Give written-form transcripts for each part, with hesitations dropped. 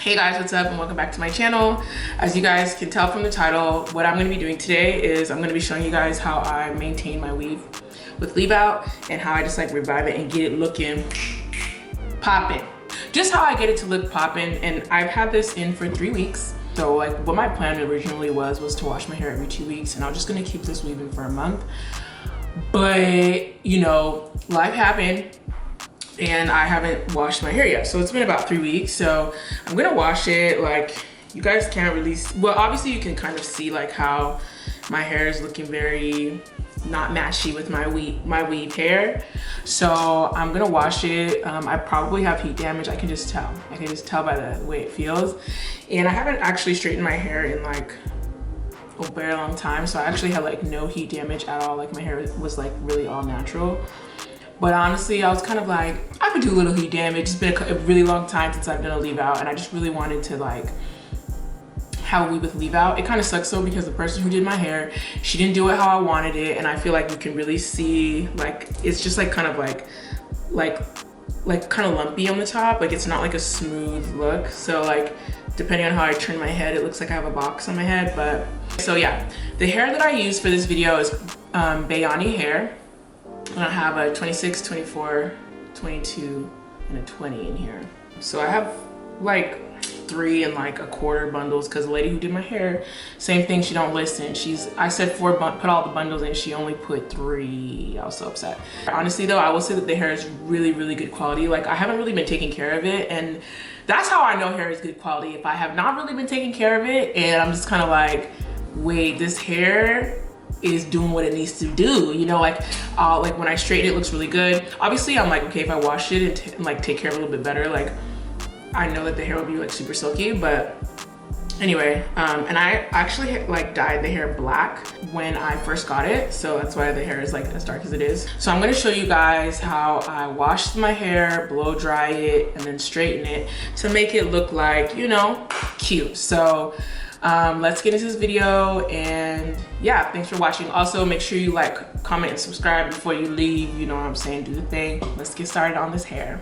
Hey guys, what's up and welcome back to my channel. As you guys can tell from the title, what I'm going to be doing today is I'm going to be showing you guys how I maintain my weave with leave out and how I just like revive it and get it looking poppin'. Just how I get it to look poppin', and I've had this in for 3 weeks. So like what my plan originally was to wash my hair every 2 weeks, and I was just going to keep this weave in for a month. But you know, life happened and I haven't washed my hair yet. So it's been about 3 weeks. So I'm gonna wash it. Like, you guys can't really, well, obviously you can kind of see like how my hair is looking very not matchy with my weave hair. So I'm gonna wash it. I probably have heat damage. I can just tell. I can just tell by the way it feels. And I haven't actually straightened my hair in like a very long time. So I actually had like no heat damage at all. Like my hair was like really all natural. But honestly, I was kind of like, I could do a little heat damage. It's been a really long time since I've done a leave out, and I just really wanted to like have a weave with leave out. It kind of sucks though, because the person who did my hair, she didn't do it how I wanted it, and I feel like you can really see like it's just like kind of like kind of lumpy on the top. Like it's not like a smooth look. So like depending on how I turn my head, it looks like I have a box on my head. But so yeah, the hair that I use for this video is Beyani Hair. And I have a 26, 24, 22, and a 20 in here. So I have like 3 and like a quarter bundles, because the lady who did my hair, same thing, she don't listen. I said 4, put all the bundles in, she only put 3. I was so upset. Honestly though, I will say that the hair is really, really good quality. Like I haven't really been taking care of it, and that's how I know hair is good quality. If I have not really been taking care of it, and I'm just kind of like, wait, this hair is doing what it needs to do, you know, like when I straighten it looks really good. Obviously I'm like, okay, if I wash it and like take care of it a little bit better, like I know that the hair will be like super silky. But anyway, and I actually like dyed the hair black when I first got it, so that's why the hair is like as dark as it is. So I'm gonna show you guys how I wash my hair, blow dry it, and then straighten it to make it look like, you know, cute. So let's get into this video, and yeah, thanks for watching. Also, make sure you like, comment, and subscribe before you leave. You know what I'm saying, do the thing. Let's get started on this hair.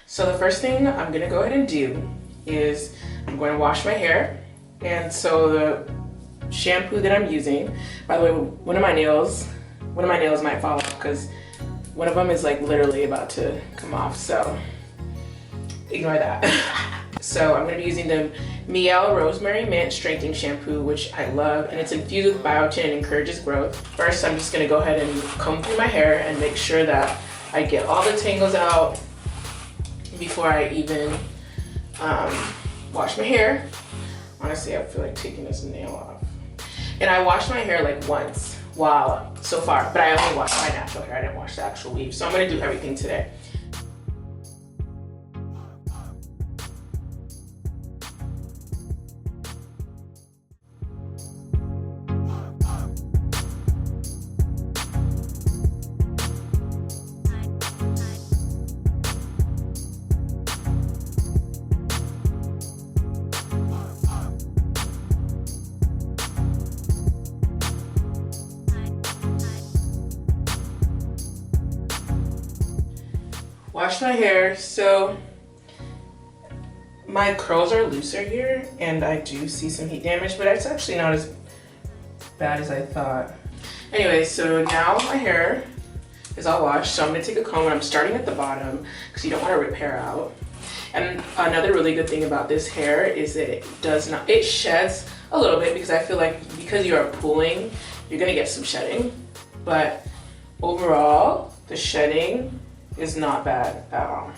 So the first thing I'm gonna go ahead and do is I'm going to wash my hair. And so the shampoo that I'm using, by the way, one of my nails might fall off because one of them is like literally about to come off, so ignore that. So I'm going to be using the Rosemary Mint Strengthening Shampoo, which I love, and it's infused with biotin and encourages growth. First, I'm just going to go ahead and comb through my hair and make sure that I get all the tangles out before I even wash my hair. Honestly, I feel like taking this nail off. And I washed my hair like once so far, but I only washed my natural hair. I didn't wash the actual weave. So I'm going to do everything today. Wash my hair. So my curls are looser here, and I do see some heat damage, but it's actually not as bad as I thought. Anyway, so now my hair is all washed, so I'm gonna take a comb, and I'm starting at the bottom because you don't want to rip hair out. And another really good thing about this hair is that it sheds a little bit, because I feel like because you are pulling, you're gonna get some shedding, but overall the shedding is not bad at all.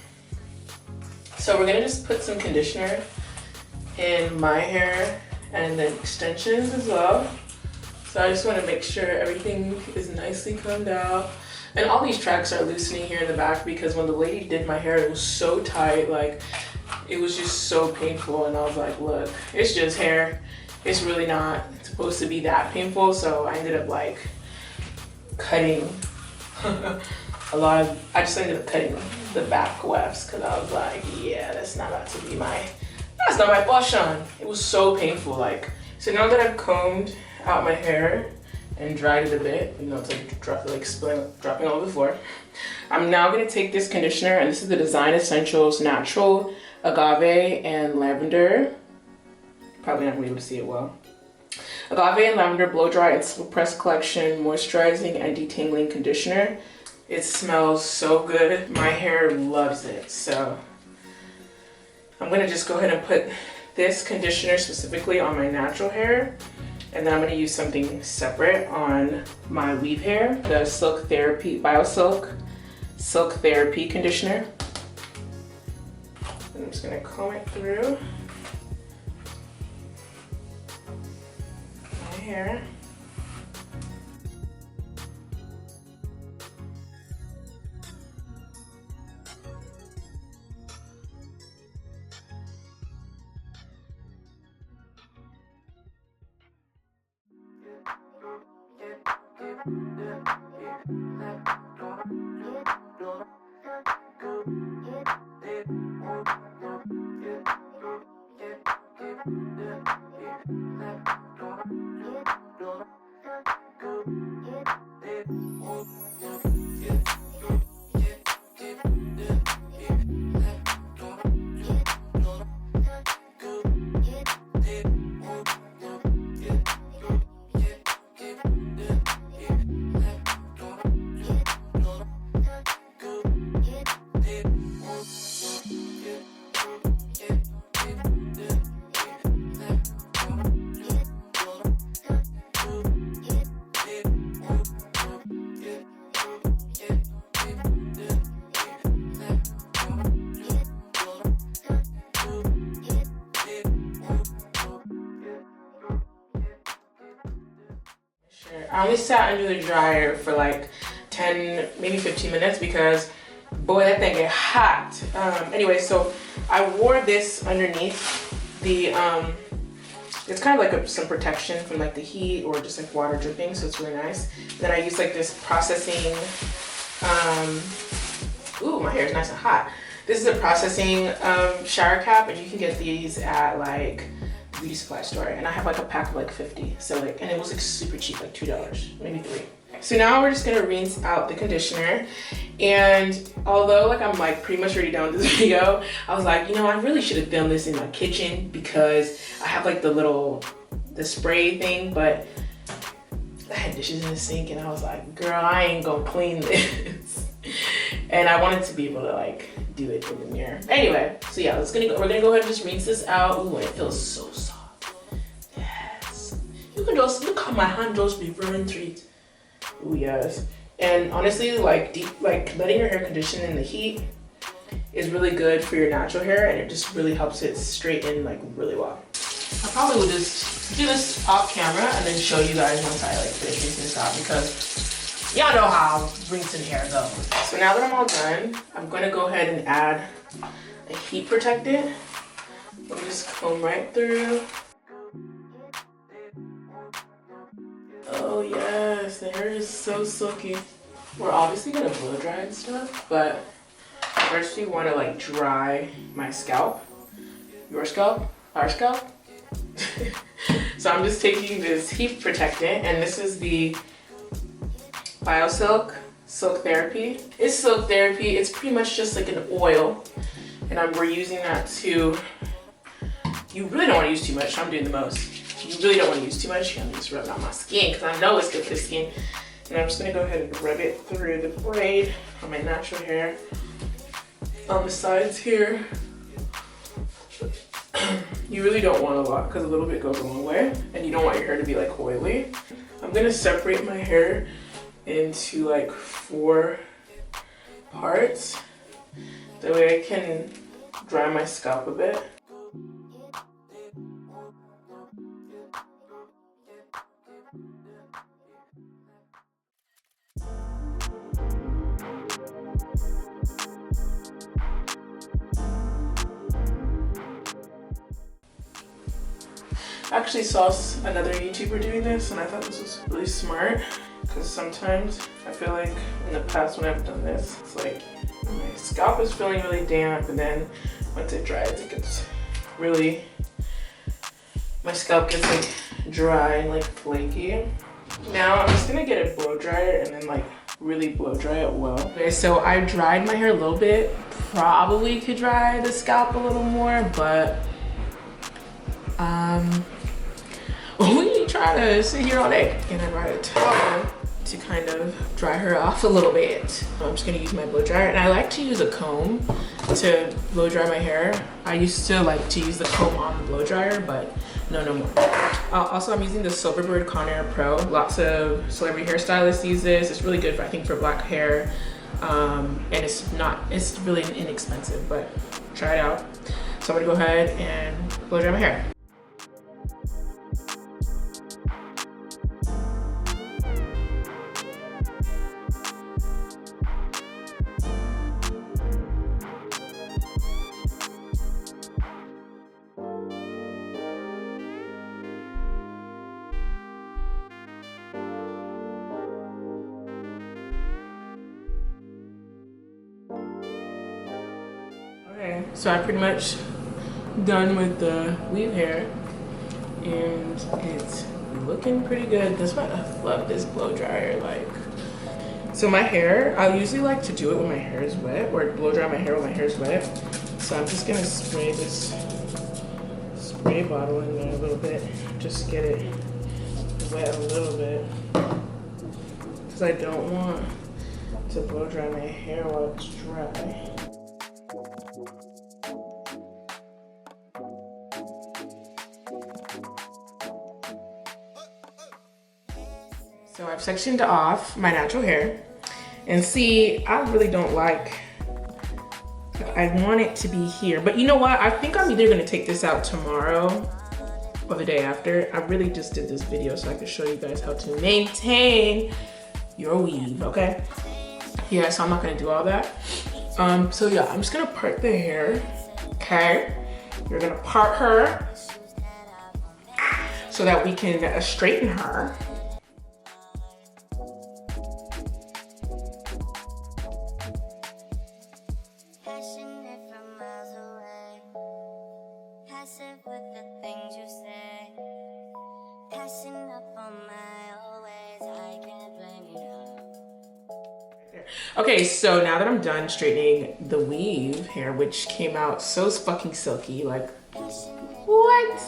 So we're gonna just put some conditioner in my hair and then extensions as well. So I just want to make sure everything is nicely combed out. And all these tracks are loosening here in the back, because when the lady did my hair, it was so tight, like it was just so painful. And I was like, look, it's just hair. It's really not supposed to be that painful. So I ended up like cutting I just ended up cutting the back wefts, because I was like, yeah, that's not my portion. It was so painful. Like, so now that I've combed out my hair and dried it a bit, you know, it's like dropping all over the floor, I'm now going to take this conditioner, and this is the Design Essentials Natural Agave and Lavender. Probably not gonna be able to see it well. Agave and Lavender Blow Dry and Slow Press Collection Moisturizing and Detangling Conditioner. It smells so good. My hair loves it. So I'm gonna just go ahead and put this conditioner specifically on my natural hair. And then I'm gonna use something separate on my weave hair. The Silk Therapy, Biosilk Silk Therapy Conditioner. And I'm just gonna comb it through my hair. I only sat under the dryer for like 10, maybe 15 minutes because boy, that thing get hot. Anyway, so I wore this underneath the, it's kind of like some protection from like the heat or just like water dripping, so it's really nice. Then I use like this processing, ooh, my hair is nice and hot. This is a processing shower cap, and you can get these at like beauty supply store, and I have like a pack of like 50, so like, and it was like super cheap, like $2, maybe $3. So now we're just gonna rinse out the conditioner, and although like I'm like pretty much already done with this video, I was like, you know, I really should have done this in my kitchen because I have like the spray thing, but I had dishes in the sink, and I was like, girl, I ain't gonna clean this. And I wanted to be able to like do it in the mirror. Anyway, so yeah, we're gonna go ahead and just rinse this out. Ooh, it feels so soft. Yes. You can just look how my hand just be running through it. Ooh, yes. And honestly, like letting your hair condition in the heat is really good for your natural hair, and it just really helps it straighten like really well. I probably would just do this off camera and then show you guys once I like finish rinsing this out, because y'all know how rinsing hair goes. So now that I'm all done, I'm gonna go ahead and add a heat protectant. Let me just comb right through. Oh yes, the hair is so silky. We're obviously gonna blow dry and stuff, but first we wanna like dry my scalp. Your scalp? Our scalp? So I'm just taking this heat protectant, and this is the Biosilk Silk Therapy. It's Silk Therapy. It's pretty much just like an oil, and we're using that to, you really don't want to use too much. I'm doing the most. You really don't want to use too much. I'm just rubbing on my skin because I know it's good for the skin. And I'm just going to go ahead and rub it through the braid on my natural hair on the sides here. You really don't want a lot because a little bit goes a long way, and you don't want your hair to be like oily. I'm going to separate my hair into like 4 parts. That way I can dry my scalp a bit. I actually saw another YouTuber doing this, and I thought this was really smart, because sometimes I feel like in the past when I've done this, it's like my scalp is feeling really damp, and then once it dries, it gets really, my scalp gets like dry and like flaky. Now I'm just gonna get a blow dryer and then like really blow dry it well. Okay, so I dried my hair a little bit. Probably could dry the scalp a little more, but we try to sit here all day. And I brought a towel to kind of dry her off a little bit. I'm just gonna use my blow dryer, and I like to use a comb to blow dry my hair. I used to like to use the comb on the blow dryer, but no more. Also, I'm using the Silverbird Conair Pro. Lots of celebrity hairstylists use this. It's really good, I think, for black hair. And it's really inexpensive, but try it out. So I'm gonna go ahead and blow dry my hair. Okay, so I'm pretty much done with the weave hair, and it's looking pretty good. That's why I love this blow dryer. Like, so my hair, I usually like to do it when my hair is wet, or blow dry my hair when my hair is wet. So I'm just gonna spray this spray bottle in there a little bit, just get it wet a little bit, because I don't want to blow dry my hair while it's dry. So I've sectioned off my natural hair, and see, I really don't like, I want it to be here, but you know what? I think I'm either gonna take this out tomorrow or the day after. I really just did this video so I could show you guys how to maintain your weave, okay? Yeah, so I'm not gonna do all that. So yeah, I'm just gonna part the hair, okay? You're gonna part her so that we can straighten her. Okay, so now that I'm done straightening the weave hair, which came out so fucking silky, like, what?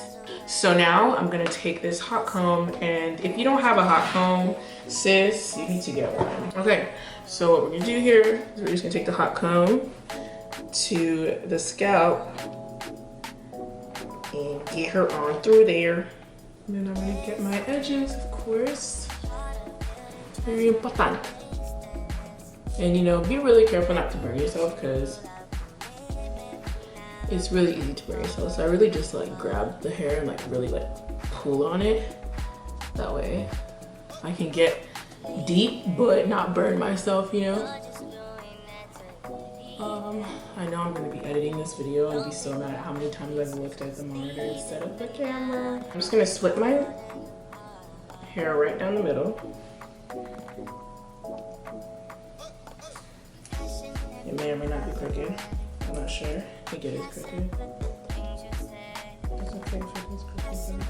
So now I'm gonna take this hot comb, and if you don't have a hot comb, sis, you need to get one. Okay, so what we're gonna do here is we're just gonna take the hot comb to the scalp and get her on through there. And then I'm gonna get my edges, of course. Very important. And you know, be really careful not to burn yourself, because it's really easy to burn yourself. So I really just like grab the hair and like really like pull on it. That way I can get deep but not burn myself, you know? I know I'm gonna be editing this video and be so mad at how many times I've looked at the monitor instead of the camera. I'm just gonna split my hair right down the middle. It may or may not be crooked. I'm not sure. I think it is crooked. It's okay if it is crooked.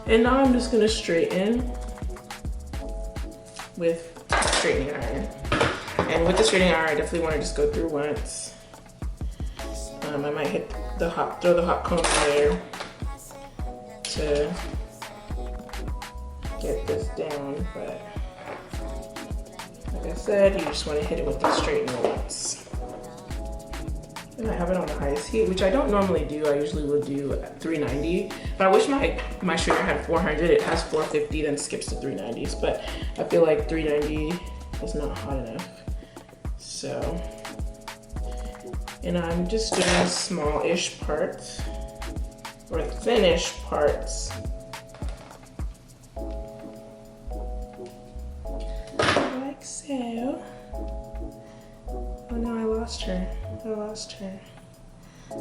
And now I'm just gonna straighten with straightening iron. And with the straightening iron, I definitely want to just go through once. I might hit the throw the hot comb in there to get this down, but like I said, you just want to hit it with the straightener once. And I have it on the highest heat, which I don't normally do. I usually will do at 390, but I wish my straightener had 400. It has 450, then skips to 390s, but I feel like 390 is not hot enough. So, and I'm just doing small-ish parts, or thin-ish parts. Like so. Oh no, I lost her. Okay. So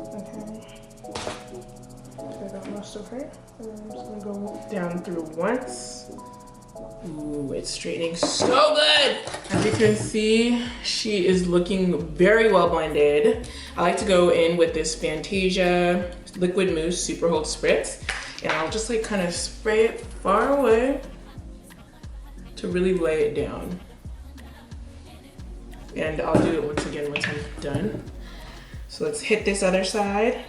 I got most of her. And I'm just gonna go down through once. Ooh, it's straightening so good. As you can see, she is looking very well blended. I like to go in with this Fantasia Liquid Mousse Super Hold Spritz, and I'll just like kind of spray it far away to really lay it down. and I'll do it once again once I'm done. So let's hit this other side.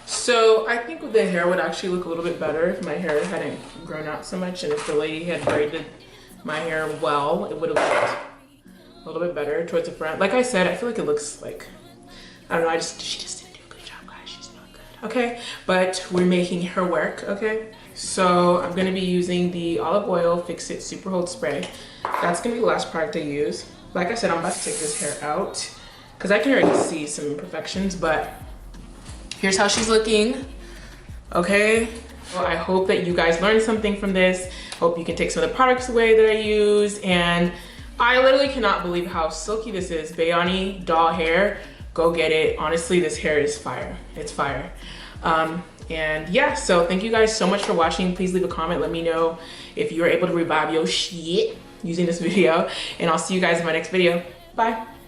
So I think the hair would actually look a little bit better if my hair hadn't grown out so much, and if the lady had braided my hair well, it would have looked a little bit better towards the front. Like I said, I feel like it looks like, I don't know, she just didn't do a good job, guys. She's not good, okay? But we're making her work, okay? So I'm gonna be using the Olive Oil Fix-it Super Hold Spray. That's gonna be the last product I use. Like I said, I'm about to take this hair out because I can already see some imperfections, but here's how she's looking, okay? Well, I hope that you guys learned something from this. Hope you can take some of the products away that I use. And I literally cannot believe how silky this is. Beyani doll hair, go get it. Honestly, this hair is fire, it's fire. And yeah, so thank you guys so much for watching. Please leave a comment, let me know if you were able to revive your shit using this video. And I'll see you guys in my next video, bye.